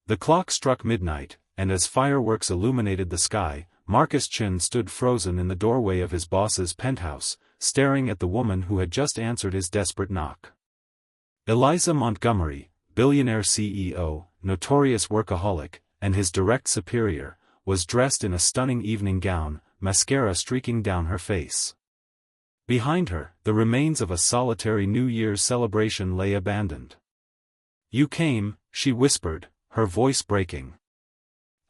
The clock struck midnight, and as fireworks illuminated the sky, Marcus Chen stood frozen in the doorway of his boss's penthouse, staring at the woman who had just answered his desperate knock. Eliza Montgomery, billionaire CEO, notorious workaholic, and his direct superior, was dressed in a stunning evening gown, mascara streaking down her face. Behind her, the remains of a solitary New Year's celebration lay abandoned. "You came," she whispered, her voice breaking.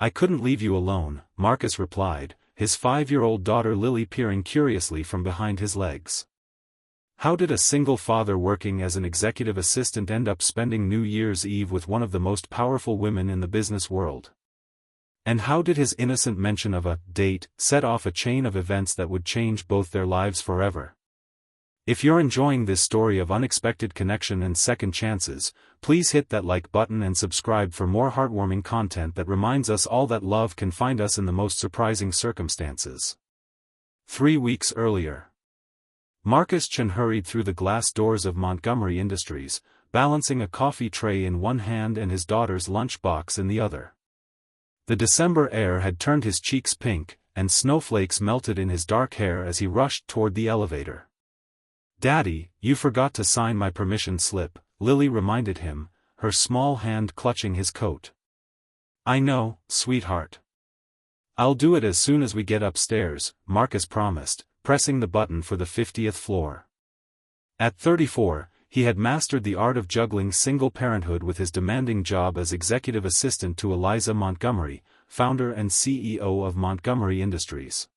"I couldn't leave you alone," Marcus replied, his 5-year-old daughter Lily peering curiously from behind his legs. How did a single father working as an executive assistant end up spending New Year's Eve with one of the most powerful women in the business world? And how did his innocent mention of a date set off a chain of events that would change both their lives forever? If you're enjoying this story of unexpected connection and second chances, please hit that like button and subscribe for more heartwarming content that reminds us all that love can find us in the most surprising circumstances. 3 weeks earlier, Marcus Chen hurried through the glass doors of Montgomery Industries, balancing a coffee tray in one hand and his daughter's lunchbox in the other. The December air had turned his cheeks pink, and snowflakes melted in his dark hair as he rushed toward the elevator. "Daddy, you forgot to sign my permission slip," Lily reminded him, her small hand clutching his coat. "I know, sweetheart. I'll do it as soon as we get upstairs," Marcus promised, pressing the button for the 50th floor. At 34, he had mastered the art of juggling single parenthood with his demanding job as executive assistant to Eliza Montgomery, founder and CEO of Montgomery Industries.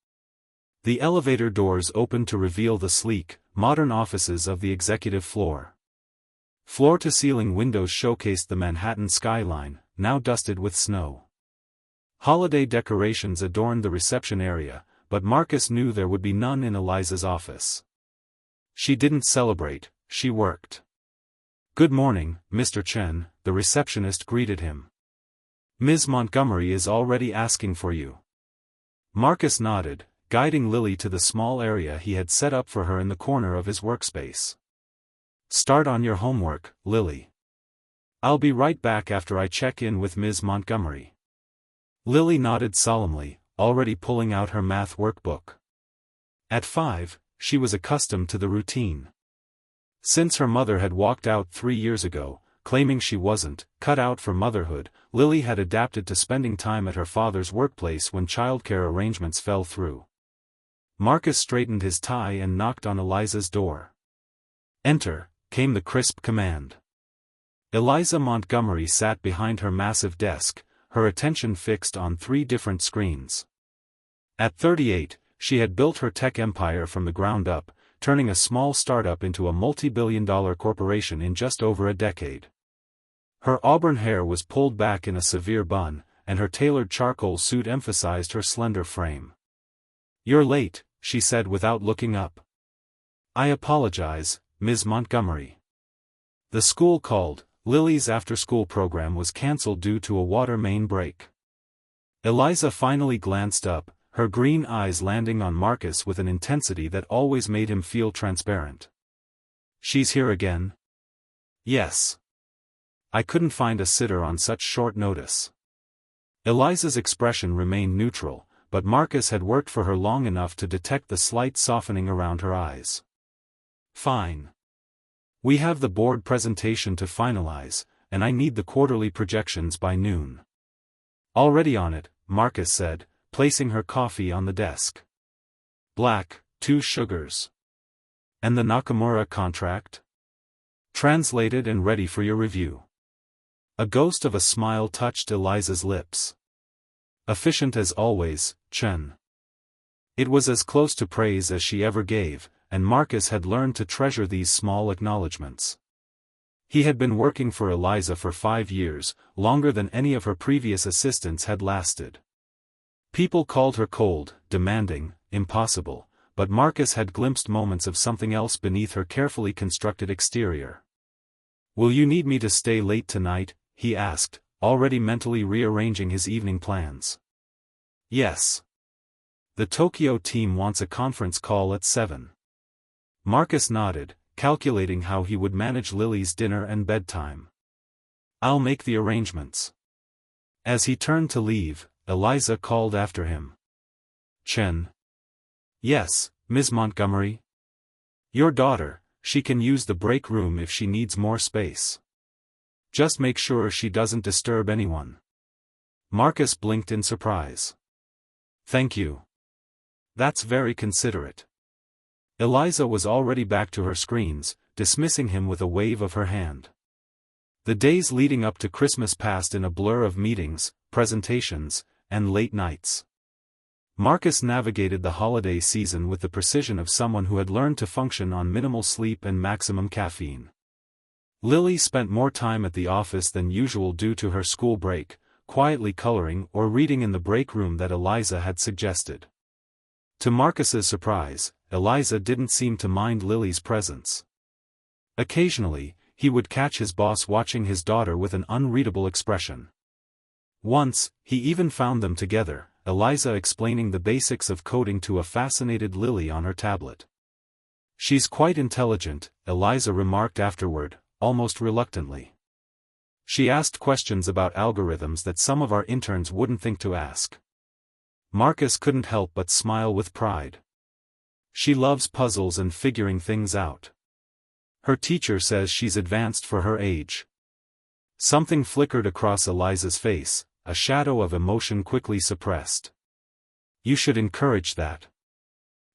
The elevator doors opened to reveal the sleek, modern offices of the executive floor. Floor-to-ceiling windows showcased the Manhattan skyline, now dusted with snow. Holiday decorations adorned the reception area, but Marcus knew there would be none in Eliza's office. She didn't celebrate, she worked. "Good morning, Mr. Chen," the receptionist greeted him. "Ms. Montgomery is already asking for you." Marcus nodded, guiding Lily to the small area he had set up for her in the corner of his workspace. "Start on your homework, Lily. I'll be right back after I check in with Ms. Montgomery." Lily nodded solemnly, already pulling out her math workbook. At 5, she was accustomed to the routine. Since her mother had walked out 3 years ago, claiming she wasn't cut out for motherhood, Lily had adapted to spending time at her father's workplace when childcare arrangements fell through. Marcus straightened his tie and knocked on Eliza's door. "Enter," came the crisp command. Eliza Montgomery sat behind her massive desk, her attention fixed on 3 different screens. At 38, she had built her tech empire from the ground up, turning a small startup into a multi-billion-dollar corporation in just over a decade. Her auburn hair was pulled back in a severe bun, and her tailored charcoal suit emphasized her slender frame. "You're late," she said without looking up. "I apologize, Ms. Montgomery. The school called. Lily's after-school program was cancelled due to a water main break." Eliza finally glanced up, her green eyes landing on Marcus with an intensity that always made him feel transparent. "She's here again?" "Yes. I couldn't find a sitter on such short notice." Eliza's expression remained neutral, but Marcus had worked for her long enough to detect the slight softening around her eyes. "Fine. We have the board presentation to finalize, and I need the quarterly projections by noon." "Already on it," Marcus said, placing her coffee on the desk. "Black, 2 sugars. And the Nakamura contract? Translated and ready for your review." A ghost of a smile touched Eliza's lips. "Efficient as always, Chen." It was as close to praise as she ever gave, and Marcus had learned to treasure these small acknowledgments. He had been working for Eliza for 5 years, longer than any of her previous assistants had lasted. People called her cold, demanding, impossible, but Marcus had glimpsed moments of something else beneath her carefully constructed exterior. "Will you need me to stay late tonight?" he asked, already mentally rearranging his evening plans. "Yes. The Tokyo team wants a conference call at 7. Marcus nodded, calculating how he would manage Lily's dinner and bedtime. "I'll make the arrangements." As he turned to leave, Eliza called after him. Chen. Yes, Ms. Montgomery? Your daughter, she can use the break room if she needs more space. Just make sure she doesn't disturb anyone. Marcus blinked in surprise. Thank you. That's very considerate. Eliza was already back to her screens, dismissing him with a wave of her hand. The days leading up to Christmas passed in a blur of meetings, presentations, and late nights. Marcus navigated the holiday season with the precision of someone who had learned to function on minimal sleep and maximum caffeine. Lily spent more time at the office than usual due to her school break, quietly coloring or reading in the break room that Eliza had suggested. To Marcus's surprise, Eliza didn't seem to mind Lily's presence. Occasionally, he would catch his boss watching his daughter with an unreadable expression. Once, he even found them together, Eliza explaining the basics of coding to a fascinated Lily on her tablet. She's quite intelligent, Eliza remarked afterward, almost reluctantly. She asked questions about algorithms that some of our interns wouldn't think to ask. Marcus couldn't help but smile with pride. She loves puzzles and figuring things out. Her teacher says she's advanced for her age. Something flickered across Eliza's face, a shadow of emotion quickly suppressed. You should encourage that.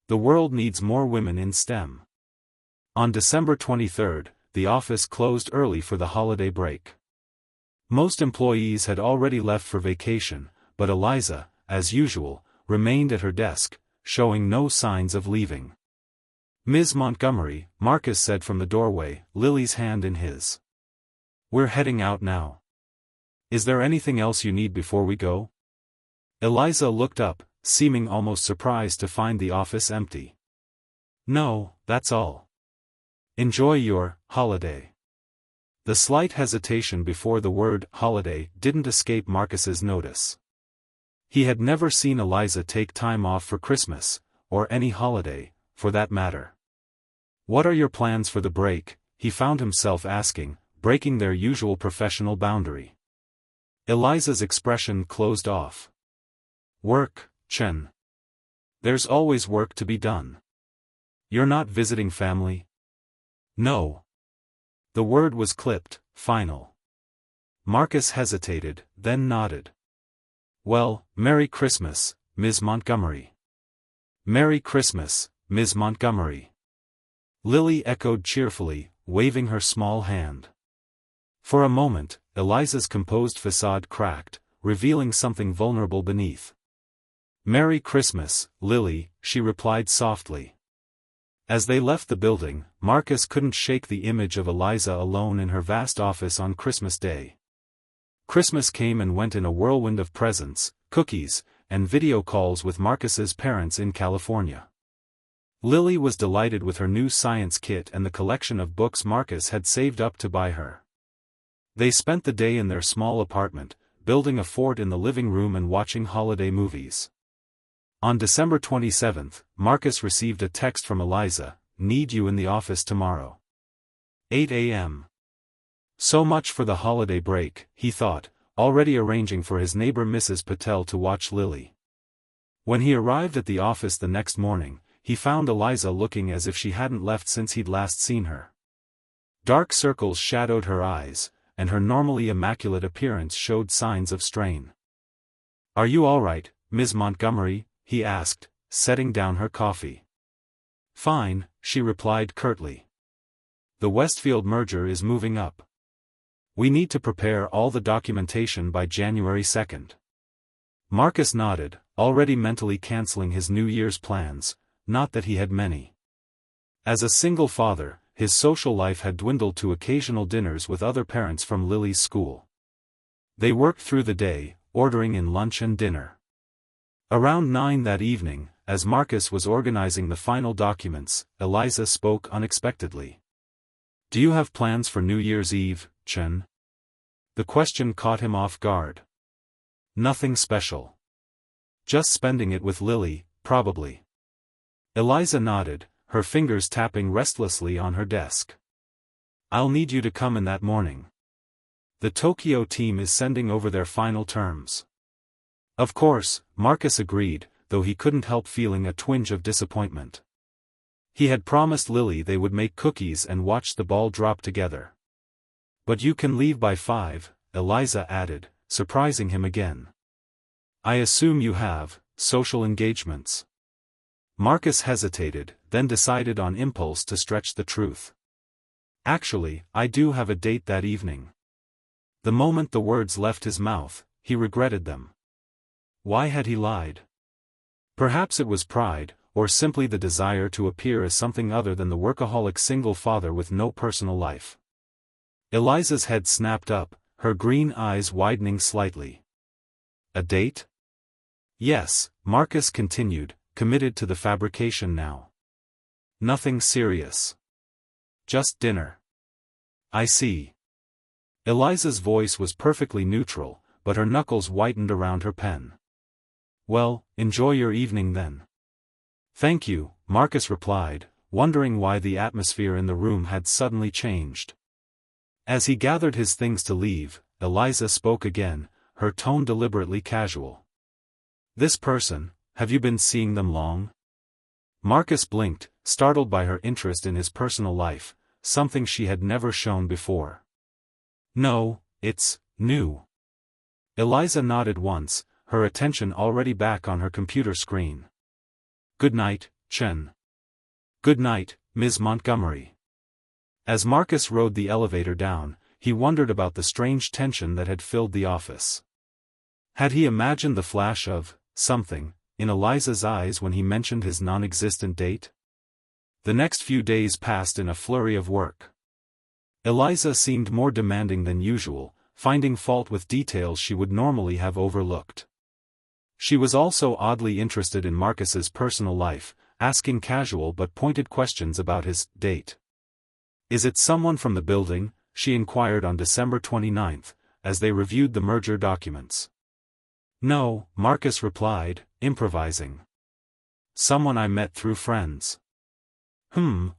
The world needs more women in STEM. On December 23rd, the office closed early for the holiday break. Most employees had already left for vacation, but Eliza, as usual, remained at her desk, showing no signs of leaving. Ms. Montgomery, Marcus said from the doorway, Lily's hand in his. We're heading out now. Is there anything else you need before we go? Eliza looked up, seeming almost surprised to find the office empty. No, that's all. Enjoy your holiday. The slight hesitation before the word holiday didn't escape Marcus's notice. He had never seen Eliza take time off for Christmas, or any holiday, for that matter. What are your plans for the break? He found himself asking, breaking their usual professional boundary. Eliza's expression closed off. Work, Chen. There's always work to be done. You're not visiting family? No. The word was clipped, final. Marcus hesitated, then nodded. Well, Merry Christmas, Ms. Montgomery. Merry Christmas, Ms. Montgomery. Lily echoed cheerfully, waving her small hand. For a moment, Eliza's composed facade cracked, revealing something vulnerable beneath. Merry Christmas, Lily, she replied softly. As they left the building, Marcus couldn't shake the image of Eliza alone in her vast office on Christmas Day. Christmas came and went in a whirlwind of presents, cookies, and video calls with Marcus's parents in California. Lily was delighted with her new science kit and the collection of books Marcus had saved up to buy her. They spent the day in their small apartment, building a fort in the living room and watching holiday movies. On December 27th, Marcus received a text from Eliza, "Need you in the office tomorrow. 8 a.m. So much for the holiday break, he thought, already arranging for his neighbor Mrs. Patel to watch Lily. When he arrived at the office the next morning, he found Eliza looking as if she hadn't left since he'd last seen her. Dark circles shadowed her eyes, and her normally immaculate appearance showed signs of strain. Are you all right, Ms. Montgomery? He asked, setting down her coffee. Fine, she replied curtly. The Westfield merger is moving up. We need to prepare all the documentation by January 2nd. Marcus nodded, already mentally canceling his New Year's plans, not that he had many. As a single father, his social life had dwindled to occasional dinners with other parents from Lily's school. They worked through the day, ordering in lunch and dinner. Around 9 that evening, as Marcus was organizing the final documents, Eliza spoke unexpectedly. Do you have plans for New Year's Eve, Chen? The question caught him off guard. Nothing special. Just spending it with Lily, probably. Eliza nodded, her fingers tapping restlessly on her desk. I'll need you to come in that morning. The Tokyo team is sending over their final terms. Of course, Marcus agreed, though he couldn't help feeling a twinge of disappointment. He had promised Lily they would make cookies and watch the ball drop together. But you can leave by 5, Eliza added, surprising him again. I assume you have social engagements. Marcus hesitated, then decided on impulse to stretch the truth. Actually, I do have a date that evening. The moment the words left his mouth, he regretted them. Why had he lied? Perhaps it was pride, or simply the desire to appear as something other than the workaholic single father with no personal life. Eliza's head snapped up, her green eyes widening slightly. A date? Yes, Marcus continued, committed to the fabrication now. Nothing serious. Just dinner. I see. Eliza's voice was perfectly neutral, but her knuckles whitened around her pen. Well, enjoy your evening then. Thank you, Marcus replied, wondering why the atmosphere in the room had suddenly changed. As he gathered his things to leave, Eliza spoke again, her tone deliberately casual. This person, have you been seeing them long? Marcus blinked, startled by her interest in his personal life, something she had never shown before. No, it's new. Eliza nodded once, her attention already back on her computer screen. Good night, Chen. Good night, Ms. Montgomery. As Marcus rode the elevator down, he wondered about the strange tension that had filled the office. Had he imagined the flash of something in Eliza's eyes when he mentioned his non-existent date? The next few days passed in a flurry of work. Eliza seemed more demanding than usual, finding fault with details she would normally have overlooked. She was also oddly interested in Marcus's personal life, asking casual but pointed questions about his date. Is it someone from the building? She inquired on December 29th, as they reviewed the merger documents. No, Marcus replied, improvising. Someone I met through friends.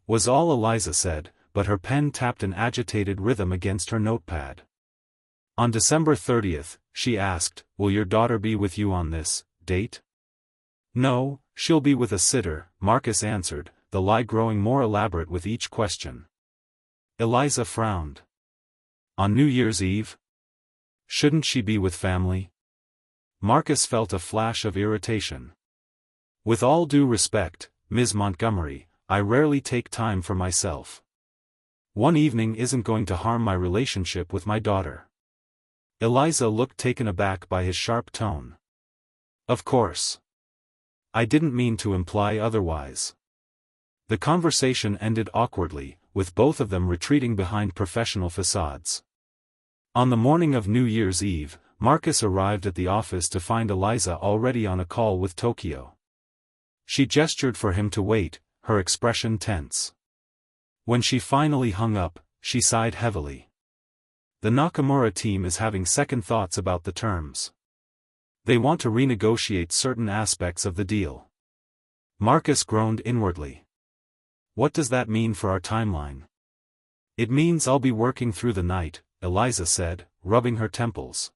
Was all Eliza said, but her pen tapped an agitated rhythm against her notepad. On December 30th, she asked, will your daughter be with you on this date? No, she'll be with a sitter, Marcus answered, the lie growing more elaborate with each question. Eliza frowned. On New Year's Eve? Shouldn't she be with family? Marcus felt a flash of irritation. With all due respect, Ms. Montgomery, I rarely take time for myself. One evening isn't going to harm my relationship with my daughter. Eliza looked taken aback by his sharp tone. Of course. I didn't mean to imply otherwise. The conversation ended awkwardly, with both of them retreating behind professional facades. On the morning of New Year's Eve, Marcus arrived at the office to find Eliza already on a call with Tokyo. She gestured for him to wait, her expression tense. When she finally hung up, she sighed heavily. The Nakamura team is having second thoughts about the terms. They want to renegotiate certain aspects of the deal. Marcus groaned inwardly. What does that mean for our timeline? It means I'll be working through the night, Eliza said, rubbing her temples.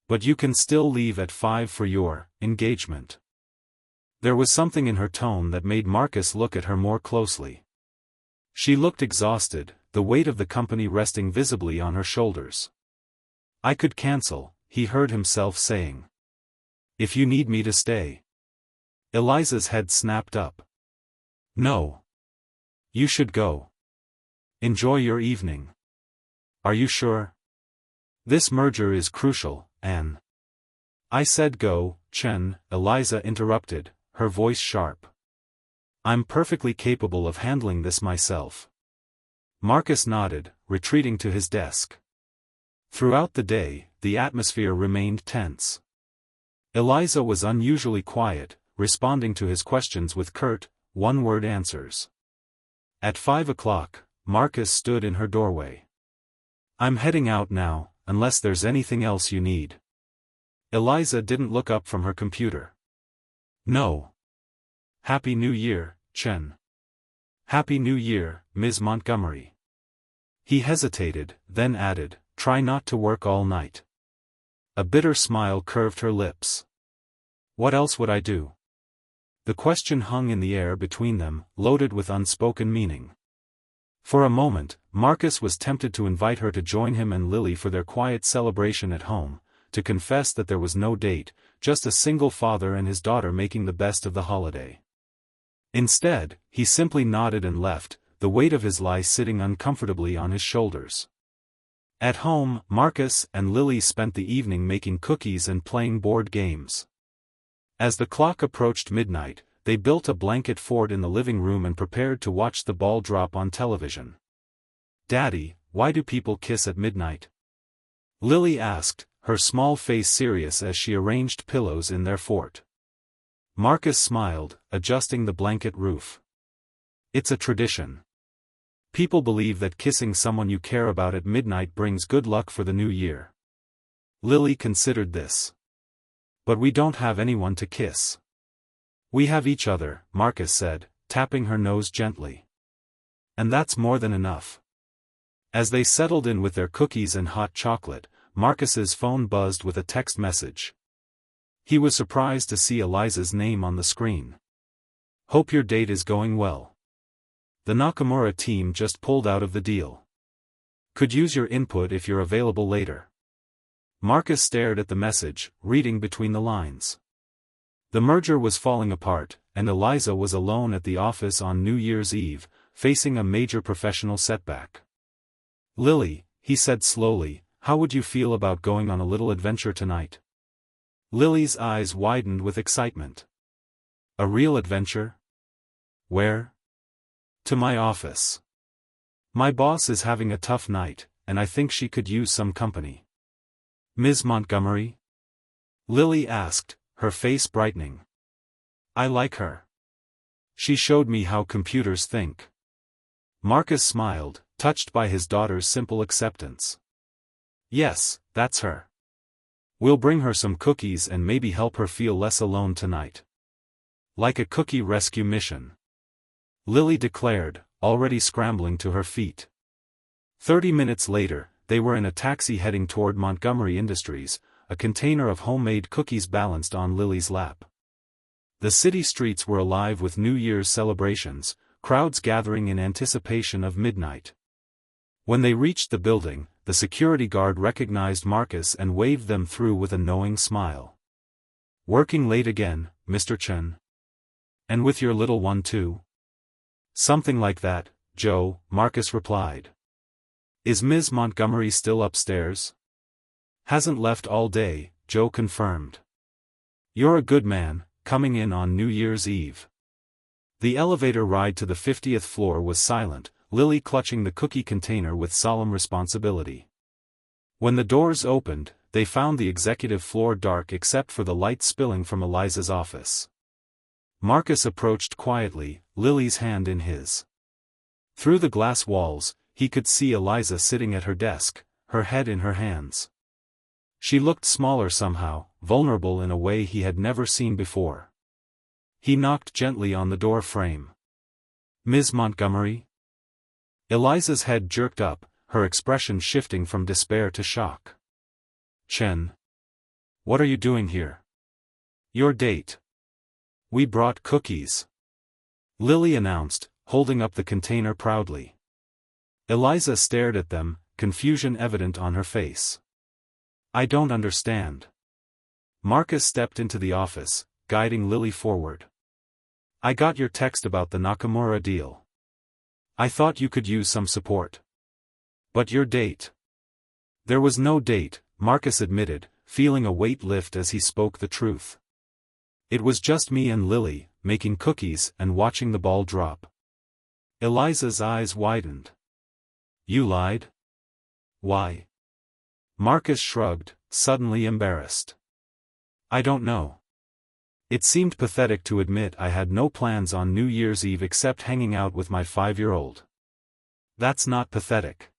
But you can still leave at 5 for your engagement. There was something in her tone that made Marcus look at her more closely. She looked exhausted, the weight of the company resting visibly on her shoulders. I could cancel, he heard himself saying. If you need me to stay. Eliza's head snapped up. No. You should go. Enjoy your evening. Are you sure? This merger is crucial, Anne. I said go, Chen, Eliza interrupted, her voice sharp. I'm perfectly capable of handling this myself. Marcus nodded, retreating to his desk. Throughout the day, the atmosphere remained tense. Eliza was unusually quiet, responding to his questions with curt, one-word answers. At 5 o'clock, Marcus stood in her doorway. I'm heading out now, unless there's anything else you need. Eliza didn't look up from her computer. No. Happy New Year, Chen. Happy New Year, Ms. Montgomery. He hesitated, then added, try not to work all night. A bitter smile curved her lips. What else would I do? The question hung in the air between them, loaded with unspoken meaning. For a moment, Marcus was tempted to invite her to join him and Lily for their quiet celebration at home, to confess that there was no date, just a single father and his daughter making the best of the holiday. Instead, he simply nodded and left, the weight of his lie sitting uncomfortably on his shoulders. At home, Marcus and Lily spent the evening making cookies and playing board games. As the clock approached midnight, they built a blanket fort in the living room and prepared to watch the ball drop on television. "Daddy, why do people kiss at midnight?" Lily asked, her small face serious as she arranged pillows in their fort. Marcus smiled, adjusting the blanket roof. "It's a tradition. People believe that kissing someone you care about at midnight brings good luck for the new year." Lily considered this. "But we don't have anyone to kiss." "We have each other," Marcus said, tapping her nose gently. "And that's more than enough." As they settled in with their cookies and hot chocolate, Marcus's phone buzzed with a text message. He was surprised to see Eliza's name on the screen. "Hope your date is going well. The Nakamura team just pulled out of the deal. Could use your input if you're available later." Marcus stared at the message, reading between the lines. The merger was falling apart, and Eliza was alone at the office on New Year's Eve, facing a major professional setback. "Lily," he said slowly, "how would you feel about going on a little adventure tonight?" Lily's eyes widened with excitement. "A real adventure? Where?" "To my office. My boss is having a tough night, and I think she could use some company." "Ms. Montgomery?" Lily asked, her face brightening. "I like her. She showed me how computers think." Marcus smiled, touched by his daughter's simple acceptance. "Yes, that's her. We'll bring her some cookies and maybe help her feel less alone tonight." "Like a cookie rescue mission," Lily declared, already scrambling to her feet. 30 minutes later, they were in a taxi heading toward Montgomery Industries, a container of homemade cookies balanced on Lily's lap. The city streets were alive with New Year's celebrations, crowds gathering in anticipation of midnight. When they reached the building, the security guard recognized Marcus and waved them through with a knowing smile. "Working late again, Mr. Chen? And with your little one too?" "Something like that, Joe," Marcus replied. "Is Ms. Montgomery still upstairs?" "Hasn't left all day," Joe confirmed. "You're a good man, coming in on New Year's Eve." The elevator ride to the 50th floor was silent, Lily clutching the cookie container with solemn responsibility. When the doors opened, they found the executive floor dark except for the light spilling from Eliza's office. Marcus approached quietly, Lily's hand in his. Through the glass walls, he could see Eliza sitting at her desk, her head in her hands. She looked smaller somehow, vulnerable in a way he had never seen before. He knocked gently on the door frame. "Ms. Montgomery?" Eliza's head jerked up, her expression shifting from despair to shock. "Chen. What are you doing here?" "Your date. We brought cookies," Lily announced, holding up the container proudly. Eliza stared at them, confusion evident on her face. "I don't understand." Marcus stepped into the office, guiding Lily forward. "I got your text about the Nakamura deal. I thought you could use some support. But your date?" "There was no date," Marcus admitted, feeling a weight lift as he spoke the truth. "It was just me and Lily, making cookies and watching the ball drop." Eliza's eyes widened. "You lied? Why?" Marcus shrugged, suddenly embarrassed. "I don't know. It seemed pathetic to admit I had no plans on New Year's Eve except hanging out with my 5-year-old. That's not pathetic.